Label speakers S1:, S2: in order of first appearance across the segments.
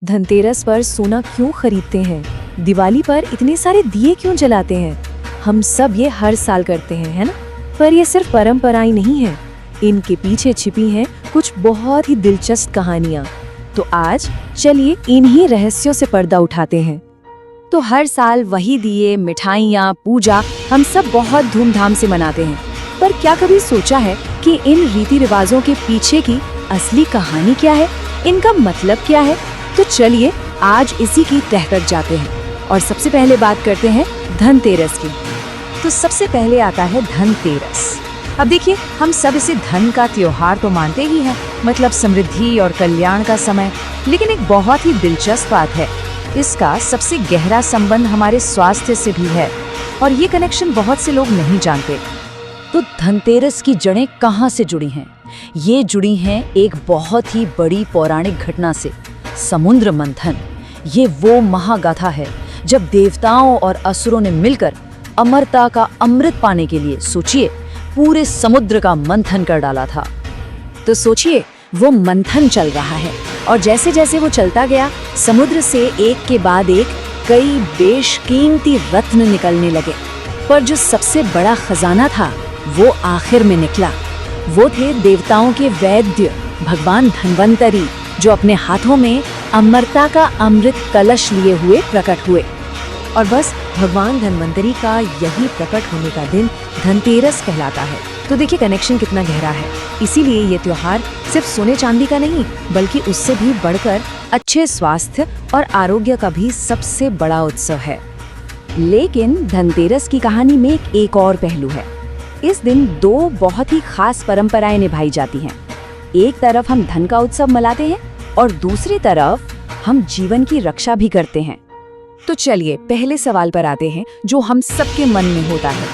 S1: धनतेरस पर सोना क्यों खरीदते हैं? दिवाली पर इतने सारे दिए क्यों जलाते हैं? हम सब ये हर साल करते हैं, है ना? पर ये सिर्फ परंपराएं नहीं है, इनके पीछे छिपी हैं कुछ बहुत ही दिलचस्प कहानियां। तो आज चलिए इन्हीं रहस्यों से पर्दा उठाते हैं। तो हर साल वही दिए, मिठाइयाँ, पूजा हम सब बहुत धूमधाम से मनाते हैं। पर क्या कभी सोचा है कि इन रीति रिवाजों के पीछे की असली कहानी क्या है? इनका मतलब क्या है? तो चलिए आज इसी की तह तक जाते हैं और सबसे पहले बात करते हैं धनतेरस की। तो सबसे पहले आता है धनतेरस। अब देखिए, हम सब इसे धन का त्योहार तो मानते ही हैं, मतलब समृद्धि और कल्याण का समय। लेकिन एक बहुत ही दिलचस्प बात है, इसका सबसे गहरा संबंध हमारे स्वास्थ्य से भी है और ये कनेक्शन बहुत से लोग नहीं जानते। तो धनतेरस की जड़ें कहाँ से जुड़ी हैं? ये जुड़ी हैं एक बहुत ही बड़ी पौराणिक घटना से, समुद्र मंथन। ये वो महागाथा है जब देवताओं और असुरों ने मिलकर अमरता का अमृत पाने के लिए, सोचिए, पूरे समुद्र का मंथन कर डाला था। तो सोचिए, वो मंथन चल रहा है और जैसे जैसे वो चलता गया, समुद्र से एक के बाद एक कई बेशकीमती रत्न निकलने लगे। पर जो सबसे बड़ा खजाना था वो आखिर में निकला। वो थे देवताओं के वैद्य भगवान धन्वंतरी, जो अपने हाथों में अमरता का अमृत कलश लिए हुए प्रकट हुए। और बस भगवान धन्वंतरी का यही प्रकट होने का दिन धनतेरस कहलाता है। तो देखिए कनेक्शन कितना गहरा है। इसीलिए ये त्योहार सिर्फ सोने चांदी का नहीं, बल्कि उससे भी बढ़कर अच्छे स्वास्थ्य और आरोग्य का भी सबसे बड़ा उत्सव है। लेकिन धनतेरस की कहानी में एक और पहलू है। इस दिन दो बहुत ही खास परंपराएं निभाई जाती हैं। एक तरफ हम धन का उत्सव मनाते हैं और दूसरी तरफ हम जीवन की रक्षा भी करते हैं। तो चलिए पहले सवाल पर आते हैं, जो हम सबके मन में होता है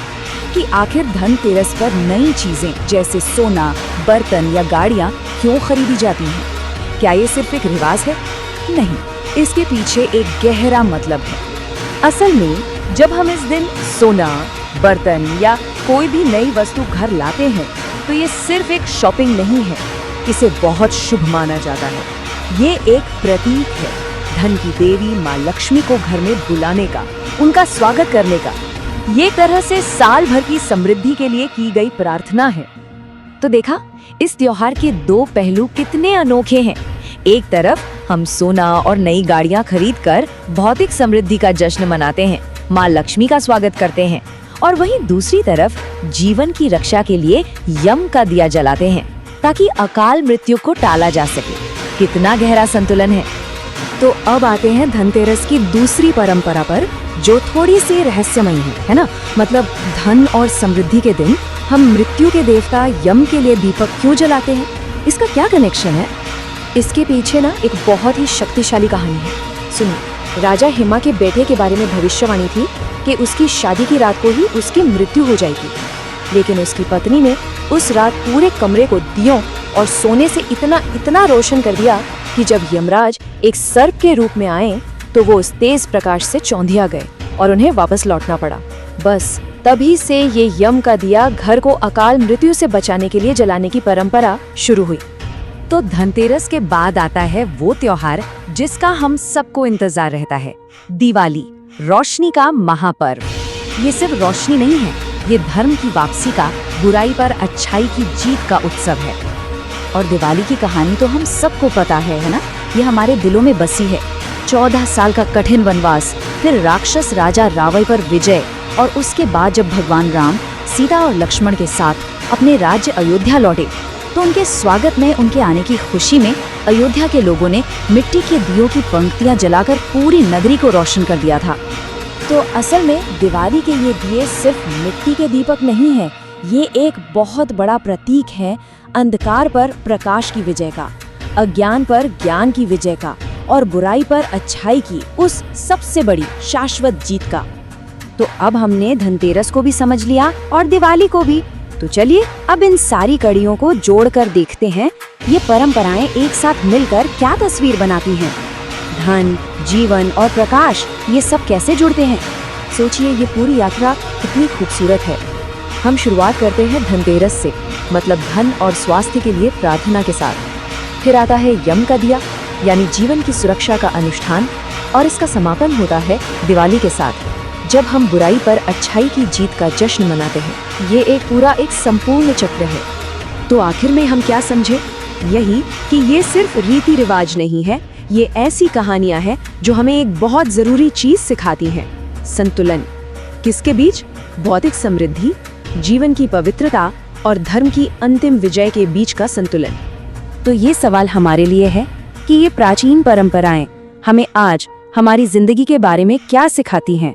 S1: कि आखिर धनतेरस पर नई चीजें जैसे सोना, बर्तन या गाड़ियां क्यों खरीदी जाती हैं? क्या ये सिर्फ एक रिवाज है? नहीं, इसके पीछे एक गहरा मतलब है। असल में जब हम इस दिन सोना, बर्तन या कोई भी नई वस्तु घर लाते हैं, तो ये सिर्फ एक शॉपिंग नहीं है, इसे बहुत शुभ माना जाता है। ये एक प्रतीक है धन की देवी माँ लक्ष्मी को घर में बुलाने का, उनका स्वागत करने का। ये तरह से साल भर की समृद्धि के लिए की गई प्रार्थना है। तो देखा, इस त्योहार के दो पहलू कितने अनोखे हैं। एक तरफ हम सोना और नई गाड़ियां खरीदकर भौतिक समृद्धि का जश्न मनाते हैं, माँ लक्ष्मी का स्वागत करते हैं, और वहीं दूसरी तरफ जीवन की रक्षा के लिए यम का दिया जलाते हैं ताकि अकाल मृत्यु को टाला जा सके। कितना गहरा संतुलन है। तो अब आते हैं धनतेरस की दूसरी परंपरा पर, जो थोड़ी सी रहस्यमयी है ना? मतलब धन और समृद्धि के दिन हम मृत्यु के देवता यम के लिए दीपक क्यों जलाते हैं? इसका क्या कनेक्शन है? इसके पीछे ना एक बहुत ही शक्तिशाली कहानी है। सुनिए, राजा हिमा के बेटे के बारे में भविष्यवाणी थी कि उसकी शादी की रात को ही उसकी मृत्यु हो जाएगी। लेकिन उसकी पत्नी ने उस रात पूरे कमरे को दियों और सोने से इतना रोशन कर दिया कि जब यमराज एक सर्प के रूप में आए तो वो उस तेज प्रकाश से चौंधिया गए और उन्हें वापस लौटना पड़ा। बस तभी से ये यम का दिया घर को अकाल मृत्यु से बचाने के लिए जलाने की परंपरा शुरू हुई। तो धनतेरस के बाद आता है वो त्योहार जिसका हम सबको इंतजार रहता है, दिवाली, रोशनी का महापर्व। ये सिर्फ रोशनी नहीं है, ये धर्म की वापसी का, बुराई पर अच्छाई की जीत का उत्सव है। और दिवाली की कहानी तो हम सबको पता है ना? ये हमारे दिलों में बसी है। 14 साल का कठिन वनवास, फिर राक्षस राजा रावण पर विजय, और उसके बाद जब भगवान राम सीता और लक्ष्मण के साथ अपने राज्य अयोध्या लौटे, तो उनके स्वागत में, उनके आने की खुशी में अयोध्या के लोगों ने मिट्टी के दियों की पंक्तियां जलाकर पूरी नगरी को रोशन कर दिया था। तो असल में दिवाली के ये दिए सिर्फ मिट्टी के दीपक नहीं है, ये एक बहुत बड़ा प्रतीक है अंधकार पर प्रकाश की विजय का, अज्ञान पर ज्ञान की विजय का, और बुराई पर अच्छाई की उस सबसे बड़ी शाश्वत जीत का। तो अब हमने धनतेरस को भी समझ लिया और दिवाली को भी। तो चलिए अब इन सारी कड़ियों को जोड़कर देखते हैं, ये परंपराएं एक साथ मिलकर क्या तस्वीर बनाती हैं। धन, जीवन और प्रकाश, ये सब कैसे जुड़ते हैं? सोचिए, ये पूरी यात्रा कितनी खूबसूरत है। हम शुरुआत करते हैं धनतेरस से, मतलब धन और स्वास्थ्य के लिए प्रार्थना के साथ। फिर आता है यम का दिया, यानी जीवन की सुरक्षा का अनुष्ठान, और इसका समापन होता है दिवाली के साथ, जब हम बुराई पर अच्छाई की जीत का जश्न मनाते हैं। ये एक संपूर्ण चक्र है। तो आखिर में हम क्या समझे? यही कि ये सिर्फ रीति रिवाज नहीं है, ये ऐसी कहानियां हैं जो हमें एक बहुत जरूरी चीज सिखाती हैं, संतुलन। किसके बीच? भौतिक समृद्धि, जीवन की पवित्रता और धर्म की अंतिम विजय के बीच का संतुलन। तो ये सवाल हमारे लिए है कि ये प्राचीन परंपराएं हमें आज हमारी जिंदगी के बारे में क्या सिखाती हैं?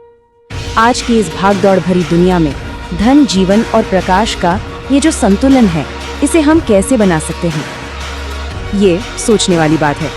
S1: आज की इस भागदौड़ भरी दुनिया में धन, जीवन और प्रकाश का ये जो संतुलन है, इसे हम कैसे बना सकते हैं? ये सोचने वाली बात है।